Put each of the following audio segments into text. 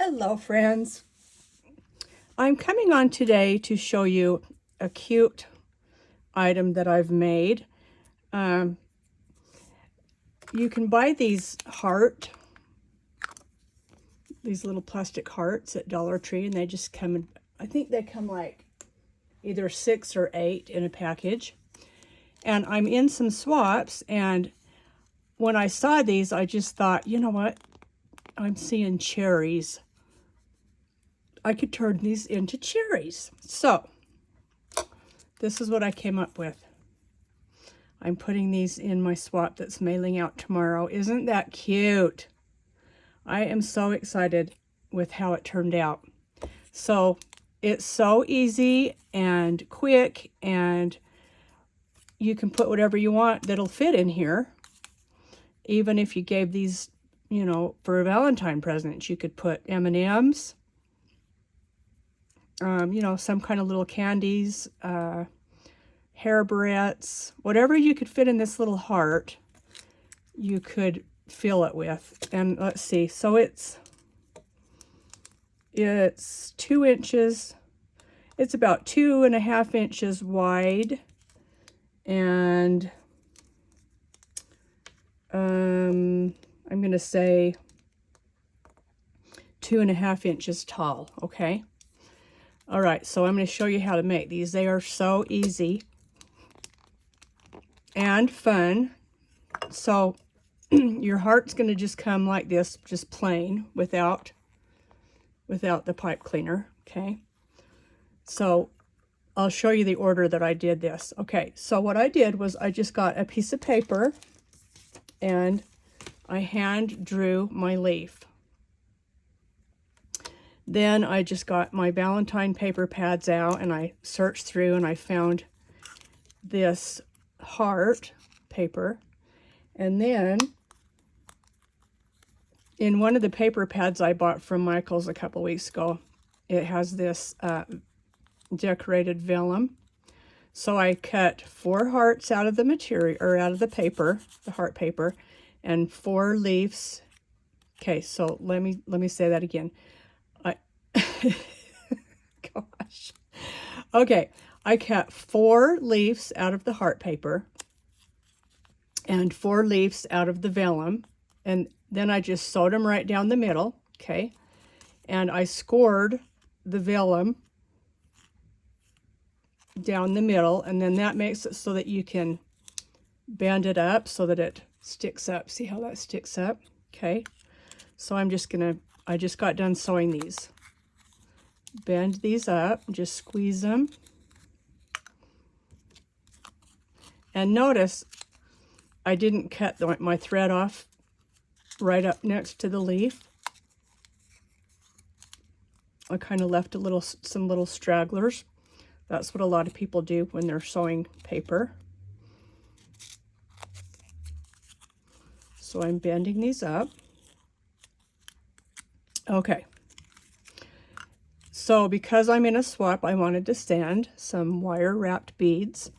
Hello friends. I'm coming on today to show you a cute item that I've made. You can buy these little plastic hearts at Dollartree, and they just come in, I think they come like either 6 or 8 in a package. And I'm in some swaps, and when I saw these I just thought, you know what, I'm seeing cherries. I could turn these into cherries. So this is what I came up with. I'm putting these in my swap that's mailing out tomorrow. Isn't that cute? I am so excited with how it turned out. So it's so easy and quick, and you can put whatever you want that'll fit in here. Even if you gave these, you know, for a Valentine present, you could put M&Ms, you know, some kind of little candies, hair barrettes, whatever you could fit in this little heart, you could fill it with. And let's see, so it's 2 inches, it's about 2.5 inches wide, and I'm gonna say 2.5 inches tall. Okay. All right, so I'm going to show you how to make these. They are so easy and fun. So your heart's going to just come like this, just plain, without the pipe cleaner. Okay, so I'll show you the order that I did this. Okay, so what I did was I just got a piece of paper and I hand drew my leaf. Then I just got my Valentine paper pads out, and I searched through and I found this heart paper. And then in one of the paper pads I bought from Michael's a couple weeks ago, it has this decorated vellum. So I cut 4 hearts out of the material, or out of the paper, the heart paper, and 4 leaves. Okay, so let me say that again. Gosh. Okay, I cut 4 leaves out of the heart paper and 4 leaves out of the vellum, and then I just sewed them right down the middle. Okay, and I scored the vellum down the middle, and then that makes it so that you can bend it up so that it sticks up. See how that sticks up? Okay, so I just got done sewing these. Bend these up, just squeeze them. And notice I didn't cut my thread off right up next to the leaf. I kind of left some little stragglers. That's what a lot of people do when they're sewing paper. So I'm bending these up. Okay. So because I'm in a swap, I wanted to sand some wire wrapped beads.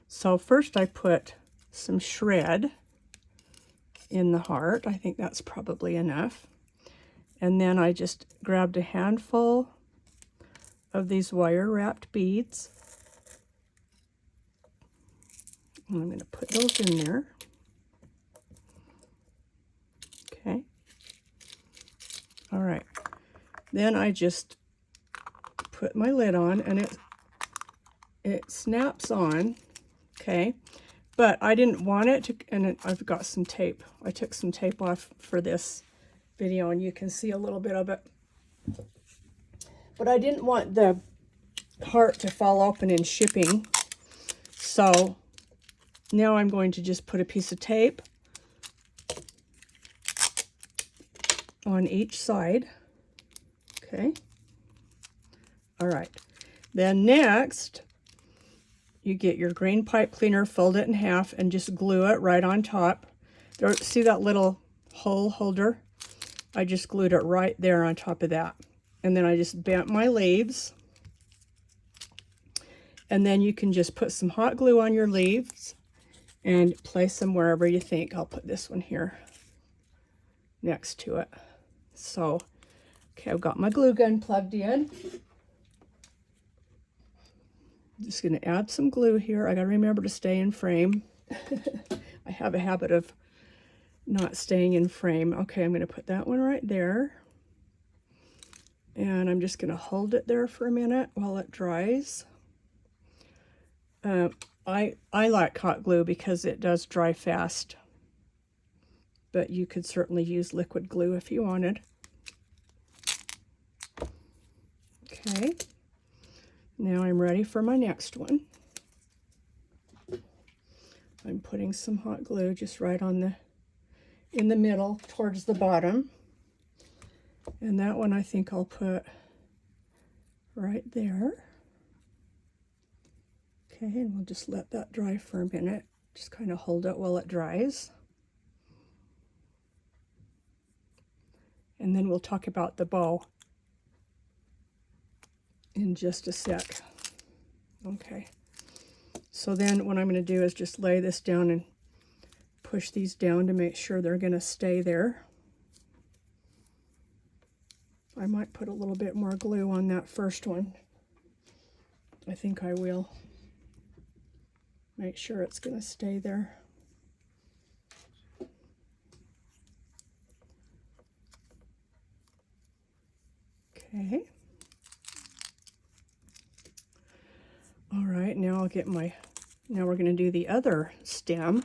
So first I put some shred in the heart. I think that's probably enough. And then I just grabbed a handful of these wire wrapped beads. And I'm going to put those in there. Okay. All right. Then I just put my lid on, and it snaps on. Okay, but I didn't want it to, and I've got some tape. I took some tape off for this video, and you can see a little bit of it. But I didn't want the heart to fall open in shipping, so now I'm going to just put a piece of tape on each side. Okay. All right. Then next, you get your green pipe cleaner, fold it in half, and just glue it right on top. There, see that little hole holder? I just glued it right there on top of that. And then I just bent my leaves. And then you can just put some hot glue on your leaves and place them wherever you think. I'll put this one here next to it. So Okay, I've got my glue gun plugged in. Just going to add some glue here. I got to remember to stay in frame. I have a habit of not staying in frame. Okay, I'm going to put that one right there. And I'm just going to hold it there for a minute while it dries. I like hot glue because it does dry fast. But you could certainly use liquid glue if you wanted. Okay. Now I'm ready for my next one. I'm putting some hot glue just right on in the middle towards the bottom. And that one I think I'll put right there. Okay, and we'll just let that dry for a minute. Just kind of hold it while it dries. And then we'll talk about the bow in just a sec. Okay. So then what I'm going to do is just lay this down and push these down to make sure they're going to stay there. I might put a little bit more glue on that first one. I think I will. Make sure it's going to stay there. Okay. All right, now now we're going to do the other stem.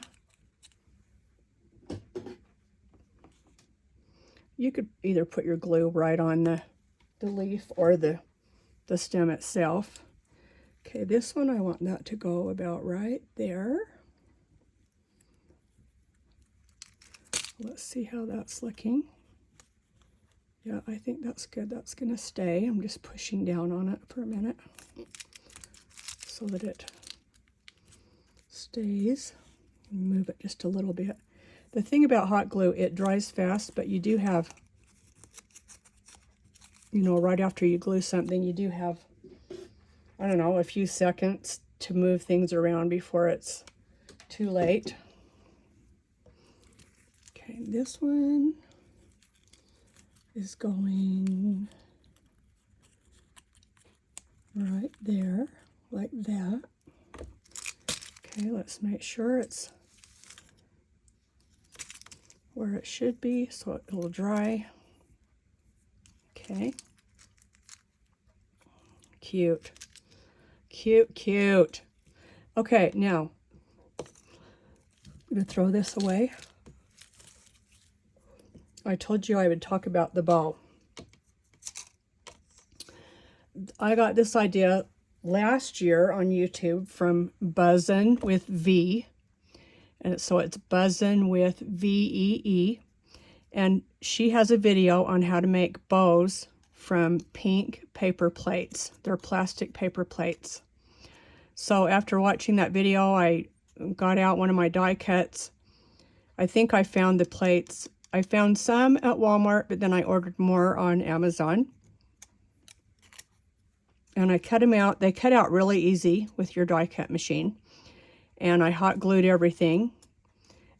You could either put your glue right on the leaf or the stem itself. Okay, this one I want that to go about right there. Let's see how that's looking. Yeah, I think that's good. That's going to stay. I'm just pushing down on it for a minute so that it stays. Move it just a little bit. The thing about hot glue, it dries fast, but you do have, you know, right after you glue something, you do have, I don't know, a few seconds to move things around before it's too late. Okay, this one is going right there, like that. Okay, let's make sure it's where it should be so it'll dry. Okay. Cute. Cute, cute. Okay, now I'm going to throw this away. I told you I would talk about the bow. I got this idea last year on YouTube from Buzzin' with V. And so it's Buzzin' with VEE. And she has a video on how to make bows from pink paper plates. They're plastic paper plates. So after watching that video, I got out one of my die cuts. I think I found the plates. I found some at Walmart, but then I ordered more on Amazon. And I cut them out. They cut out really easy with your die cut machine. And I hot glued everything.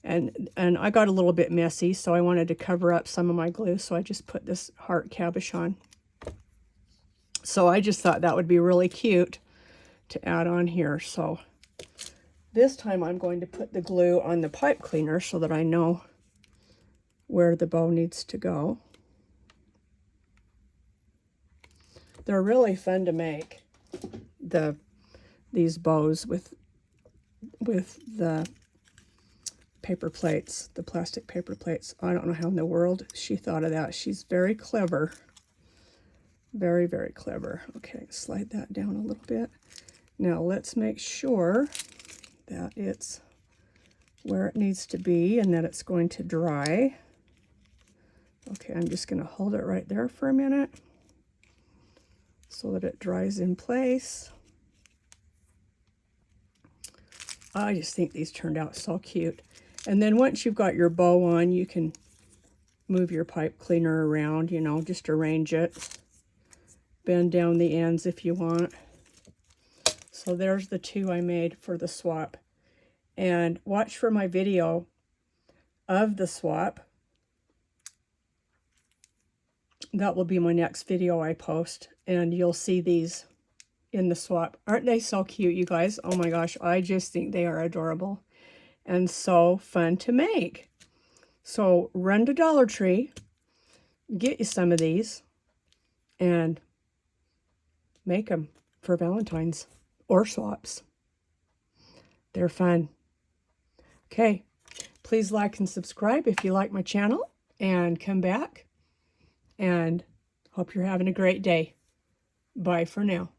And I got a little bit messy, so I wanted to cover up some of my glue, so I just put this heart cabochon. So I just thought that would be really cute to add on here. So this time I'm going to put the glue on the pipe cleaner so that I know where the bow needs to go. They're really fun to make, these bows with the paper plates, the plastic paper plates. I don't know how in the world she thought of that. She's very clever. Very, very clever. Okay, slide that down a little bit. Now let's make sure that it's where it needs to be and that it's going to dry. Okay, I'm just going to hold it right there for a minute so that it dries in place. I just think these turned out so cute. And then once you've got your bow on, you can move your pipe cleaner around, you know, just arrange it. Bend down the ends if you want. So there's the two I made for the swap. And watch for my video of the swap. that will be my next video I post, and you'll see these in the swap. Aren't they so cute, you guys? Oh my gosh, I just think they are adorable and so fun to make. So run to Dollar Tree, get you some of these, and make them for Valentine's or swaps. They're fun. Okay, please like and subscribe if you like my channel, and come back, and hope you're having a great day. Bye for now.